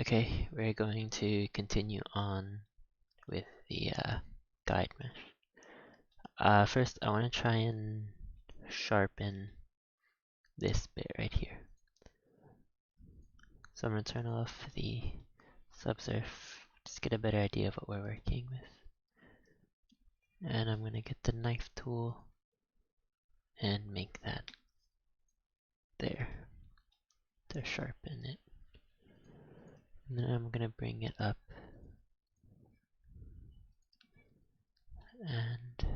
Okay, we're going to continue on with the guide mesh. First, I want to try and sharpen this bit right here. So I'm going to turn off the subsurf, just get a better idea of what we're working with. And I'm going to get the knife tool and make that there to sharpen it. And then I'm going to bring it up and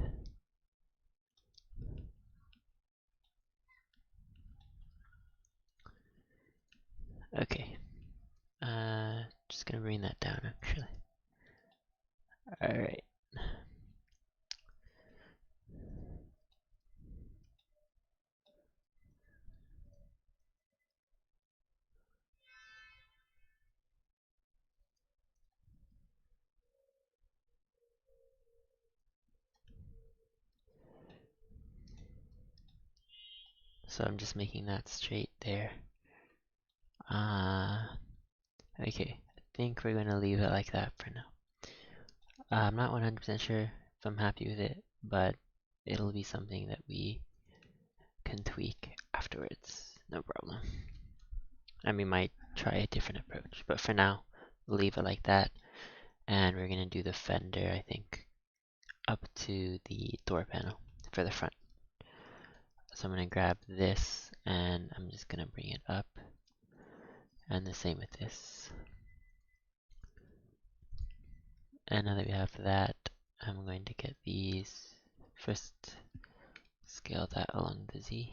okay. Just gonna bring that down actually. Alright. So I'm just making that straight there. Okay. I think we're gonna leave it like that for now. I'm not 100% sure if I'm happy with it, but it'll be something that we can tweak afterwards. No problem. And we might try a different approach, but for now, we'll leave it like that. And we're gonna do the fender, I think, up to the door panel for the front. So I'm gonna grab this and I'm just gonna bring it up. And the same with this. And now that we have that, I'm going to get these. First, scale that along the Z.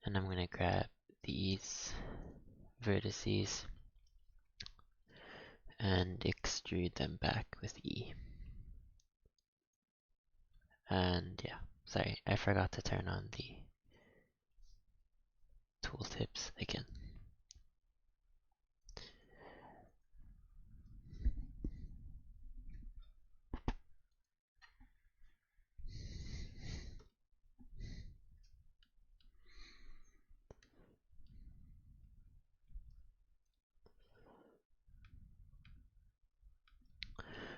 And I'm going to grab these vertices and extrude them back with E. And yeah, sorry, I forgot to turn on the tooltips again.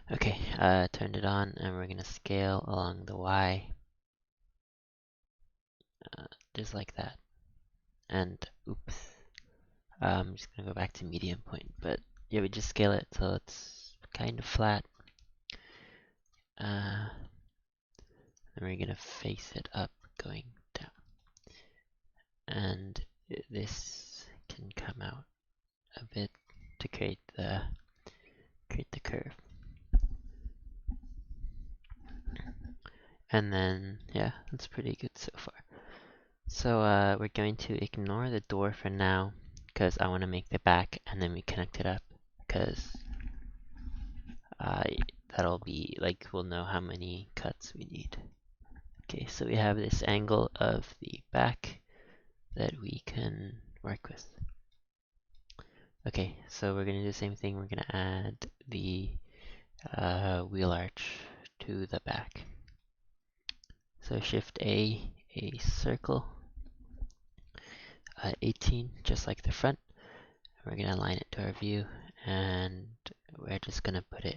Okay, turned it on and we're going to scale along the Y. Just like that. And oops. I'm just going to go back to medium point, but yeah, we just scale it till it's kind of flat. And we're going to face it up going down. And this can come out a bit to create the curve. And then, yeah, that's pretty good so far. So we're going to ignore the door for now, because I want to make the back, and then we connect it up, because that'll be, like, we'll know how many cuts we need. Okay, so we have this angle of the back that we can work with. Okay, so we're going to do the same thing. We're going to add the wheel arch to the back. So Shift A circle, 18, just like the front. We're going to align it to our view, and we're just going to put it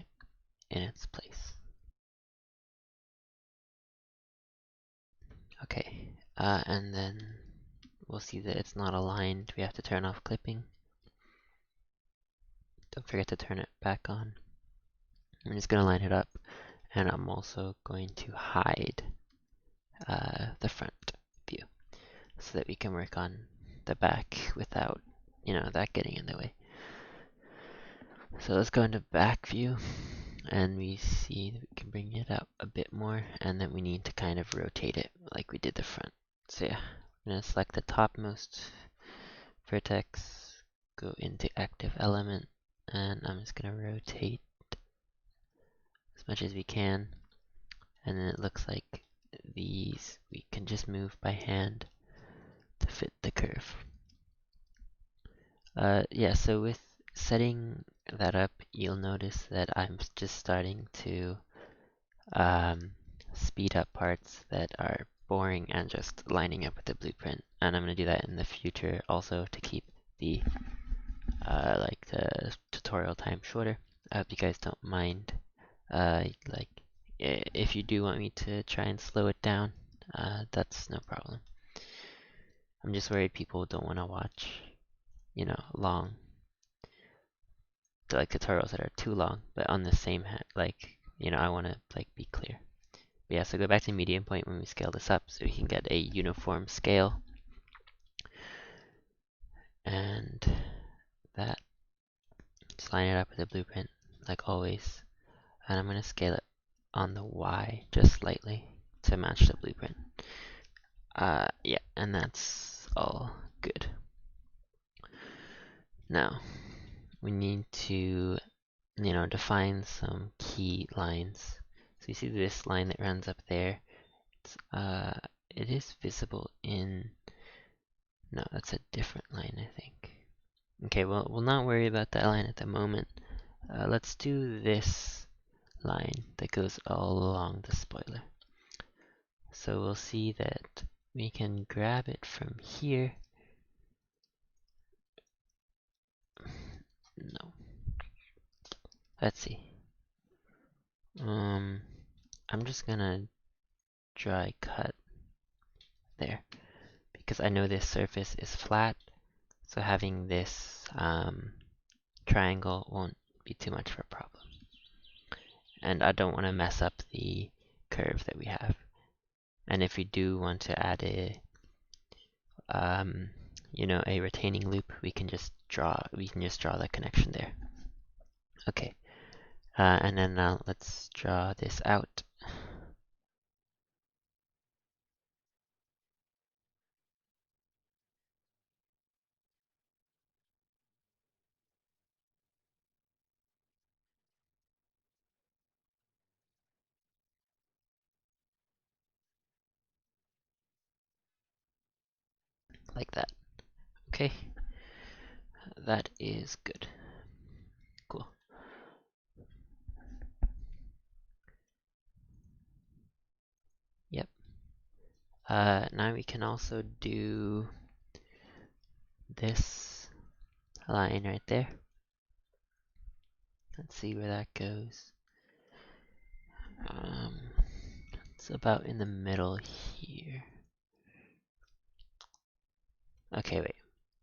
in its place. Okay, and then we'll see that it's not aligned. We have to turn off clipping. Don't forget to turn it back on. I'm just going to line it up, and I'm also going to hide the front view so that we can work on the back without, that getting in the way. So let's go into back view, and we see that we can bring it out a bit more, and then we need to kind of rotate it like we did the front. So yeah, I'm going to select the topmost vertex, go into active element, and I'm just going to rotate as much as we can, and then it looks like these we can just move by hand to fit the curve. Yeah, so with setting that up, you'll notice that I'm just starting to speed up parts that are boring and just lining up with the blueprint. And I'm going to do that in the future also to keep the tutorial time shorter. I hope you guys don't mind. Like, if you do want me to try and slow it down, that's no problem. I'm just worried people don't want to watch, you know, long, like tutorials that are too long, but on the same hand, like, you know, I want to like be clear. But yeah, so go back to medium point when we scale this up so we can get a uniform scale. And that, just line it up with the blueprint, like always. And I'm going to scale it on the Y just slightly to match the blueprint. Yeah, and that's all good. Now, we need to, you know, define some key lines. So you see this line that runs up there. It is visible in, no, that's a different line, I think. Okay, well, we'll not worry about that line at the moment. Let's do this line that goes all along the spoiler. So we'll see that we can grab it from here. No. Let's see. I'm just gonna dry cut there because I know this surface is flat, so having this triangle won't be too much of a problem. And I don't want to mess up the curve that we have. And if we do want to add a you know, a retaining loop, we can just draw the connection there. Okay. And then now let's draw this out. Like that. Okay. That is good. Cool. Yep. Now we can also do this line right there. Let's see where that goes. It's about in the middle here. Okay, wait.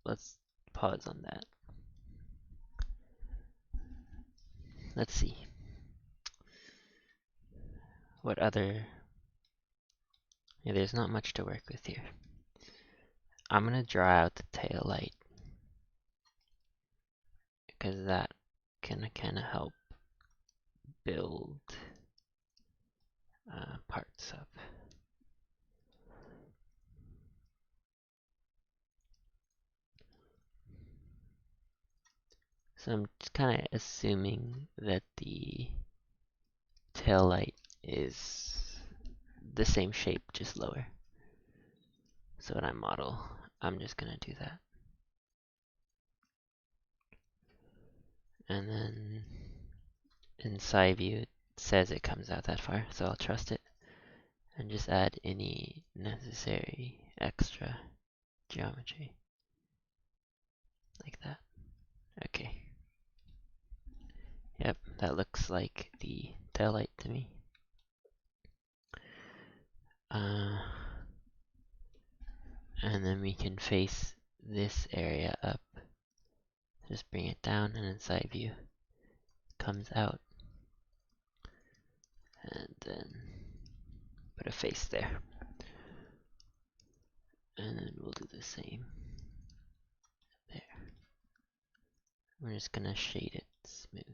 Let's pause on that. Let's see. What other... Yeah, there's not much to work with here. I'm gonna draw out the tail light because that can kind of help build parts up. So I'm just kind of assuming that the tail light is the same shape, just lower. So when I model, I'm just gonna do that. And then in side view, it says it comes out that far, so I'll trust it. And just add any necessary extra geometry. Like that. Okay. Yep, that looks like the tail light to me. And then we can face this area up. Just bring it down, and in side view comes out. And then put a face there. And then we'll do the same there. We're just gonna shade it smooth.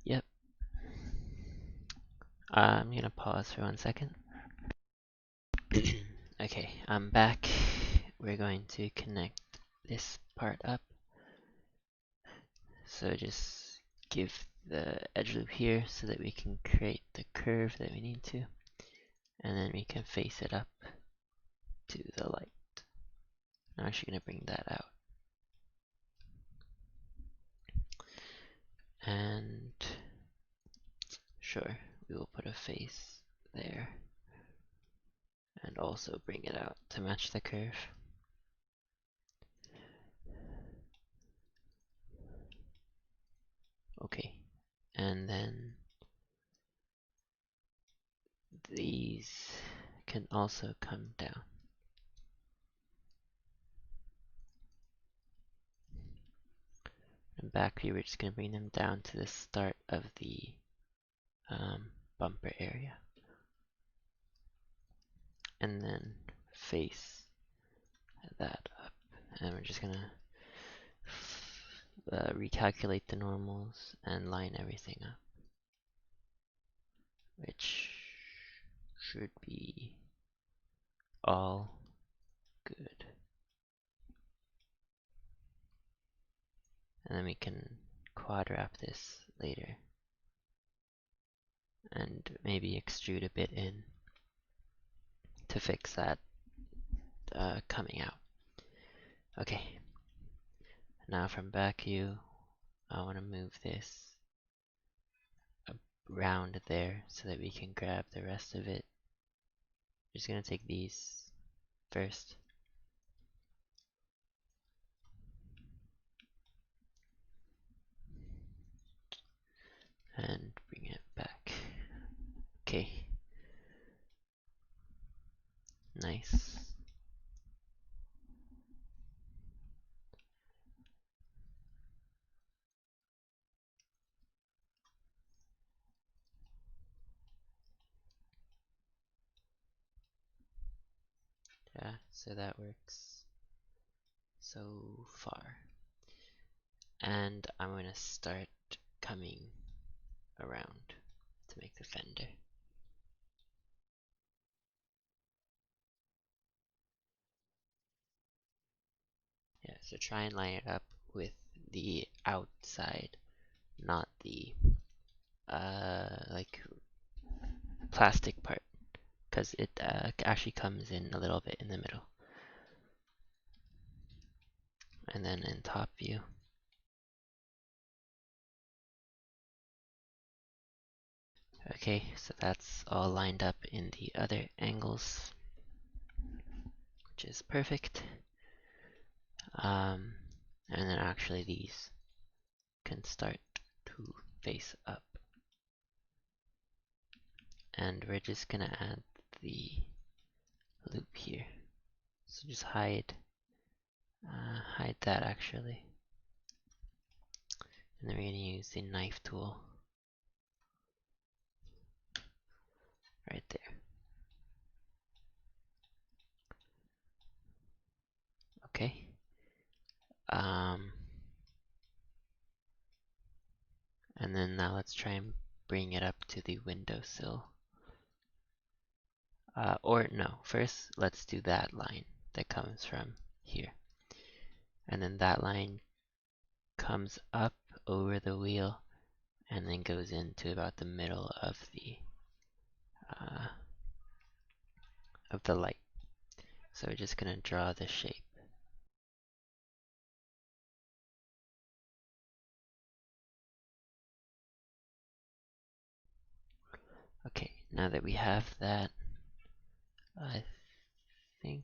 Yep. I'm gonna pause for 1 second. Okay, I'm back. We're going to connect this part up. So just give the edge loop here so that we can create the curve that we need to. And then we can face it up to the light. I'm actually going to bring that out. And sure, we will put a face there. and also bring it out to match the curve. Okay, and then these can also come down. And back here, we're just going to bring them down to the start of the bumper area. And then face that up. And we're just going to recalculate the normals and line everything up, which should be all good. And then we can quad wrap this later and maybe extrude a bit in to fix that coming out. Okay, now from back view, I want to move this around there so that we can grab the rest of it. Just gonna take these first. And bring it back. Okay. Nice. Yeah, so that works so far. And I'm gonna start coming around to make the fender. Yeah, so try and line it up with the outside, not the like plastic part, because it actually comes in a little bit in the middle. And then in top view, okay, so that's all lined up in the other angles, which is perfect. And then actually these can start to face up. And we're just gonna add the loop here. So just hide that actually. And then we're gonna use the knife tool right there. Okay. And then now let's try and bring it up to the windowsill. Or no, first let's do that line that comes from here. And then that line comes up over the wheel and then goes into about the middle of the light. So we're just gonna draw the shape. Okay, now that we have that, I think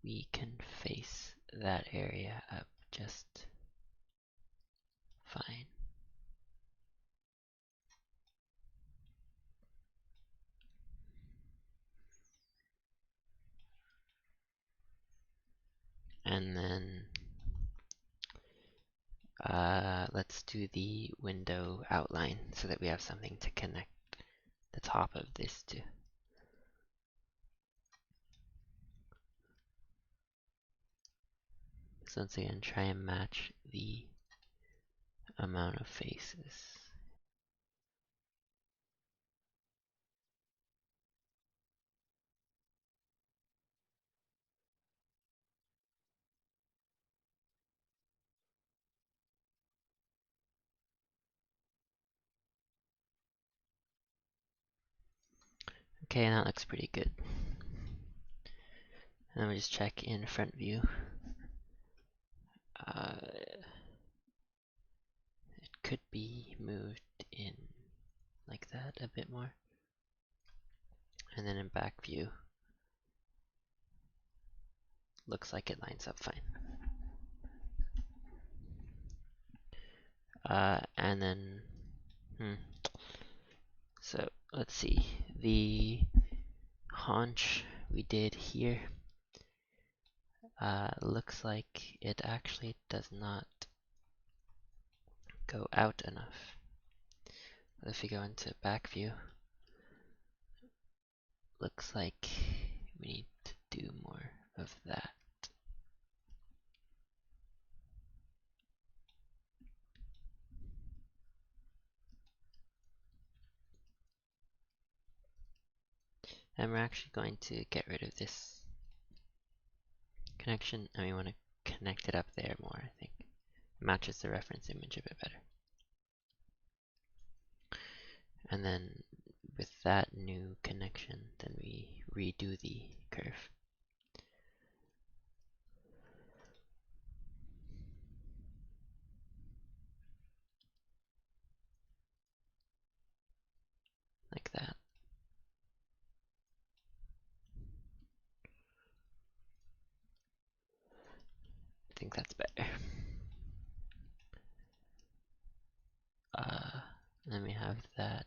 we can face that area up just fine. And then let's do the window outline so that we have something to connect the top of this to. So once again, try and match the amount of faces. Okay, and that looks pretty good. And then we just check in front view. It could be moved in like that a bit more. And then in back view, looks like it lines up fine. And then, so let's see, the haunch we did here, looks like it actually does not go out enough. If you go into back view, looks like we need to do more of that. And we're actually going to get rid of this connection, and we want to connect it up there more, I think. It matches the reference image a bit better. And then with that new connection, then we redo the curve. Like that. I think that's better. Then we have that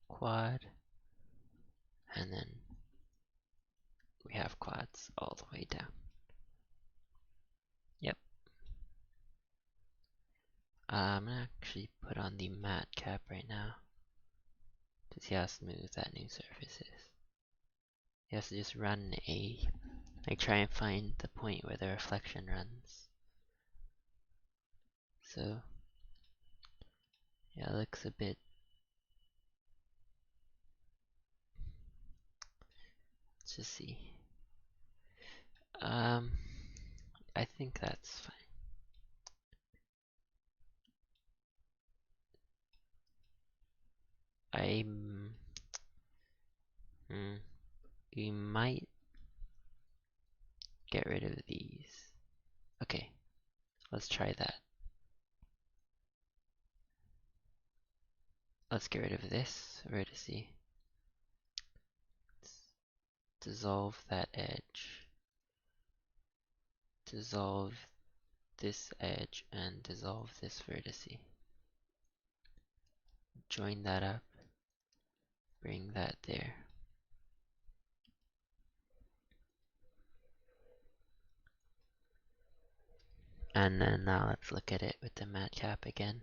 quad, and then we have quads all the way down. Yep. I'm gonna actually put on the matte cap right now to see how smooth that new surface is. You have to just run like try and find the point where the reflection runs. So, yeah, it looks a bit, let's just see. I think that's fine. We might get rid of these. Okay, let's try that. Let's get rid of this vertice. Let's dissolve that edge. Dissolve this edge and dissolve this vertice. Join that up. Bring that there. And then now let's look at it with the matte cap again.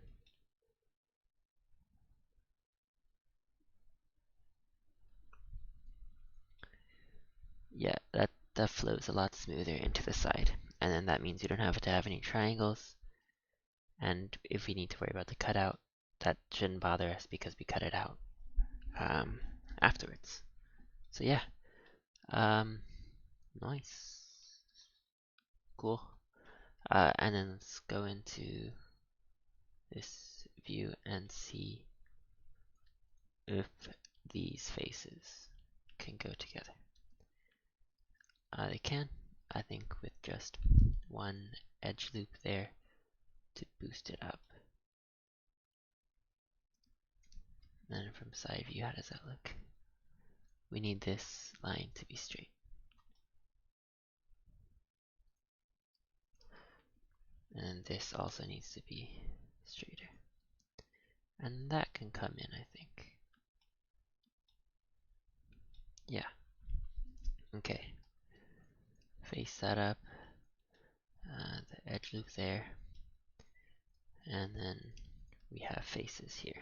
Yeah, that flows a lot smoother into the side. And then that means you don't have to have any triangles. And if we need to worry about the cutout, that shouldn't bother us because we cut it out afterwards. So yeah, nice, cool. And then let's go into this view and see if these faces can go together. They can, I think, with just one edge loop there to boost it up. And then from side view, how does that look? We need this line to be straight. And this also needs to be straighter. And that can come in, I think. Yeah. Okay. Face that up. The edge loop there. And then we have faces here.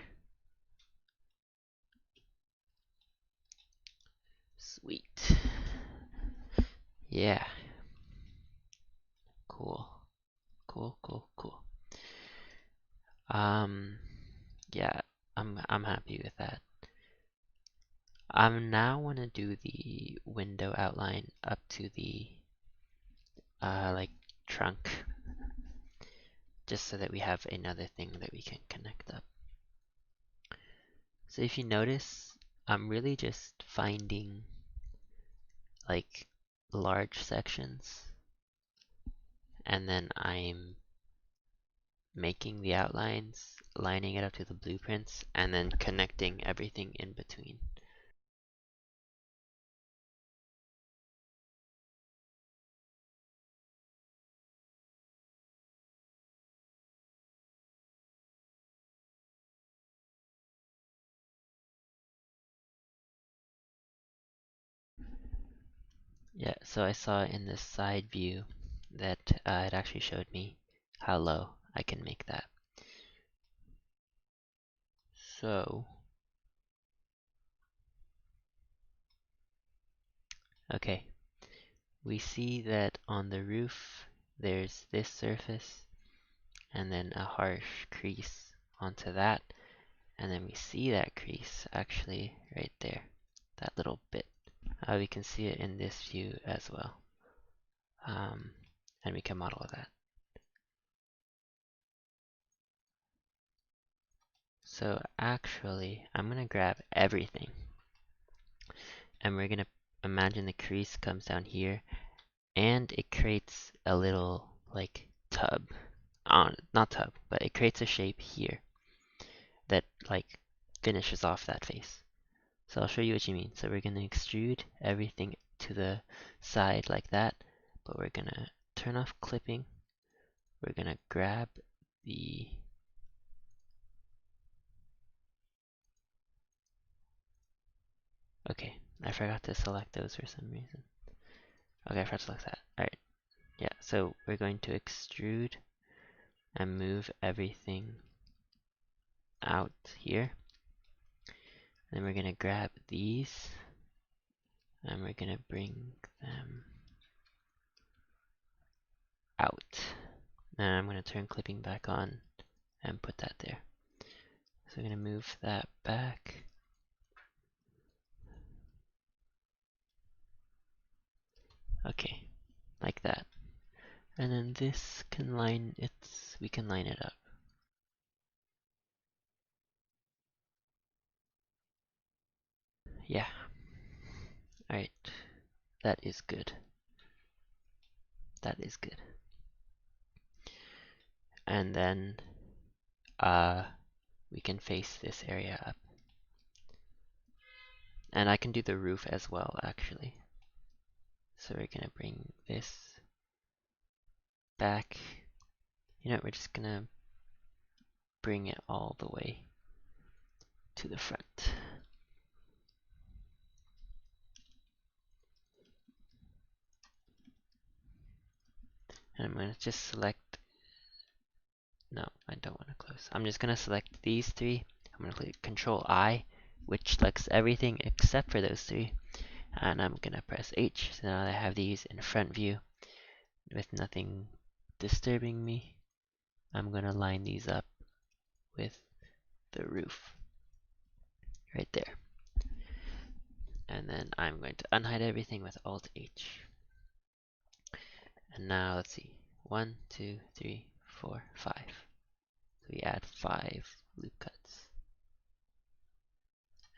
Sweet. Yeah. Cool. Cool, cool, cool. Yeah, I'm happy with that. I'm now wanna do the window outline up to the like trunk, just so that we have another thing that we can connect up. So if you notice, I'm really just finding like large sections, and then I'm making the outlines, lining it up to the blueprints, and then connecting everything in between. Yeah, so I saw in this side view that it actually showed me how low I can make that. So, okay, we see that on the roof there's this surface and then a harsh crease onto that, and then we see that crease actually right there, that little bit. We can see it in this view as well, and we can model that. So actually, I'm gonna grab everything, and we're gonna imagine the crease comes down here, and it creates a little like tub. Not tub, but it creates a shape here that like finishes off that face. So I'll show you what you mean. So we're gonna extrude everything to the side like that, but we're gonna turn off clipping. We're gonna grab the okay, I forgot to select those for some reason. Okay, I forgot to select that. Alright, yeah, so we're going to extrude and move everything out here. Then we're gonna grab these and we're gonna bring them out. And I'm gonna turn clipping back on and put that there. So we're gonna move that back. Okay, like that. And then this can line we can line it up. Yeah. Alright. That is good. That is good. And then we can face this area up. And I can do the roof as well, actually. So we're gonna bring this back. You know, we're just gonna bring it all the way to the front. And I'm gonna just select, no, I don't want to close. I'm just gonna select these three. I'm gonna click Control I, which selects everything except for those three. And I'm gonna press H, so now I have these in front view with nothing disturbing me. I'm gonna line these up with the roof right there. And then I'm going to unhide everything with Alt H. And now let's see. 1, 2, 3, 4, 5. So we add 5 loop cuts.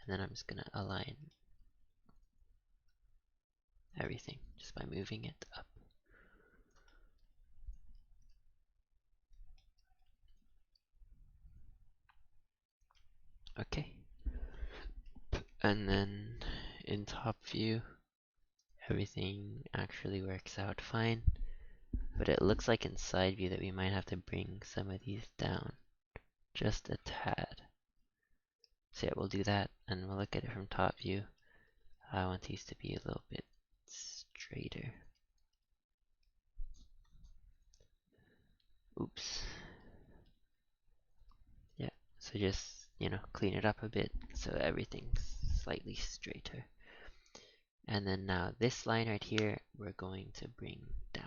And then I'm just gonna align everything just by moving it up. Okay. And then in top view, everything actually works out fine. But it looks like in side view that we might have to bring some of these down just a tad. So yeah, we'll do that and we'll look at it from top view. I want these to be a little bit straighter. Oops. Yeah, so just, you know, clean it up a bit so everything's slightly straighter. And then now this line right here, we're going to bring down.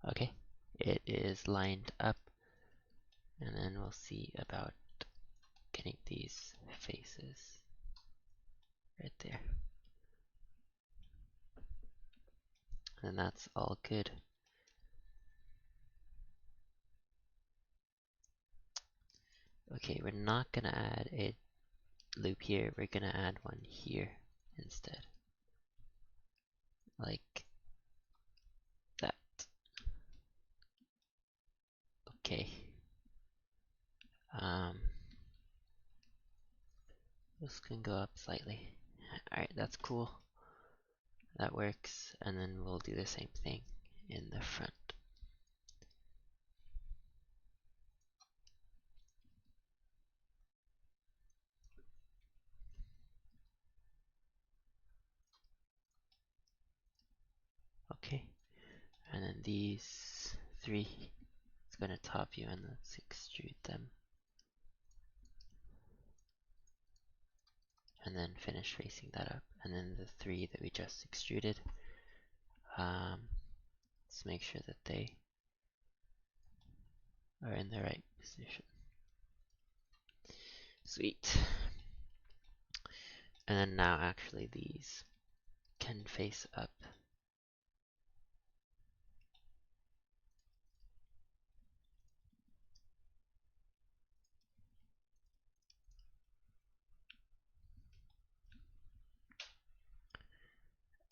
Okay, it is lined up. And then we'll see about getting these faces right there. And that's all good. Okay, we're not gonna add a loop here, we're gonna add one here instead. Like that. Okay. This can go up slightly. Alright, that's cool. That works. And then we'll do the same thing in the front. And then these three, it's going to top view, and let's extrude them. And then finish facing that up. And then the three that we just extruded, let's make sure that they are in the right position. Sweet. And then now actually these can face up.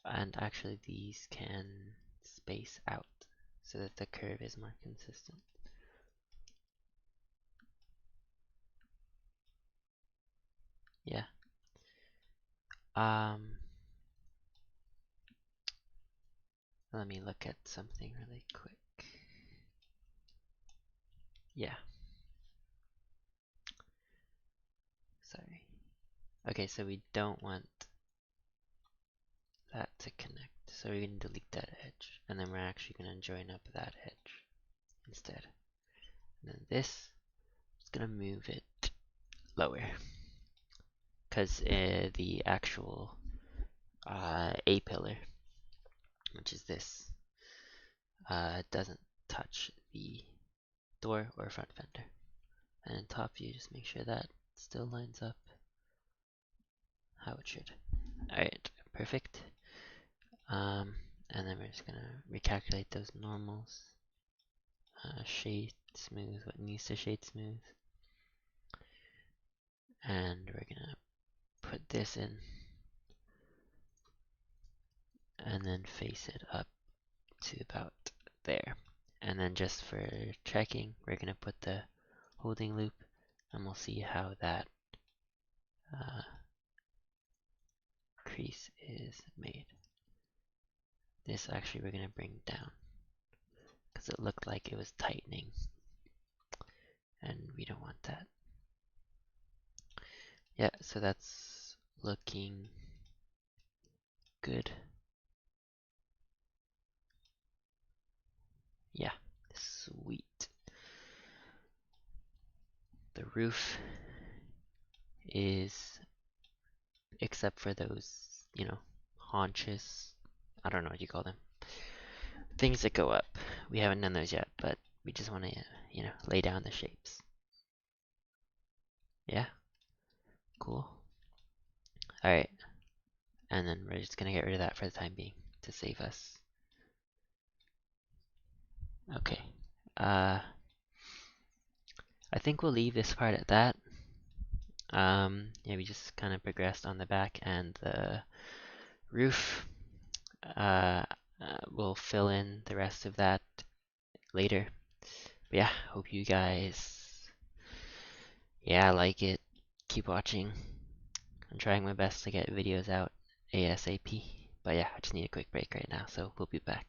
And actually these can space out so that the curve is more consistent. Yeah. Let me look at something really quick. Yeah. Sorry. Okay, so we don't want that to connect. So we're going to delete that edge. And then we're actually going to join up that edge instead. And then this is going to move it lower. Because the actual A pillar, which is this, doesn't touch the door or front fender. And in top view, just make sure that still lines up how it should. Alright, perfect. And then we're just gonna recalculate those normals. Shade smooth what needs to shade smooth. And we're gonna put this in. And then face it up to about there. And then just for checking, we're gonna put the holding loop, and we'll see how that crease is made. This actually we're gonna bring down because it looked like it was tightening, and we don't want that. Yeah, so that's looking good. Yeah, sweet. The roof is, except for those, you know, haunches, I don't know what you call them, things that go up. We haven't done those yet, but we just want to, you know, lay down the shapes. Yeah, cool. Alright, and then we're just gonna get rid of that for the time being to save us. Okay, I think we'll leave this part at that. Yeah, we just kind of progressed on the back and the roof. We'll fill in the rest of that later. But yeah, hope you guys, yeah, like it. Keep watching. I'm trying my best to get videos out ASAP. But yeah, I just need a quick break right now, so we'll be back.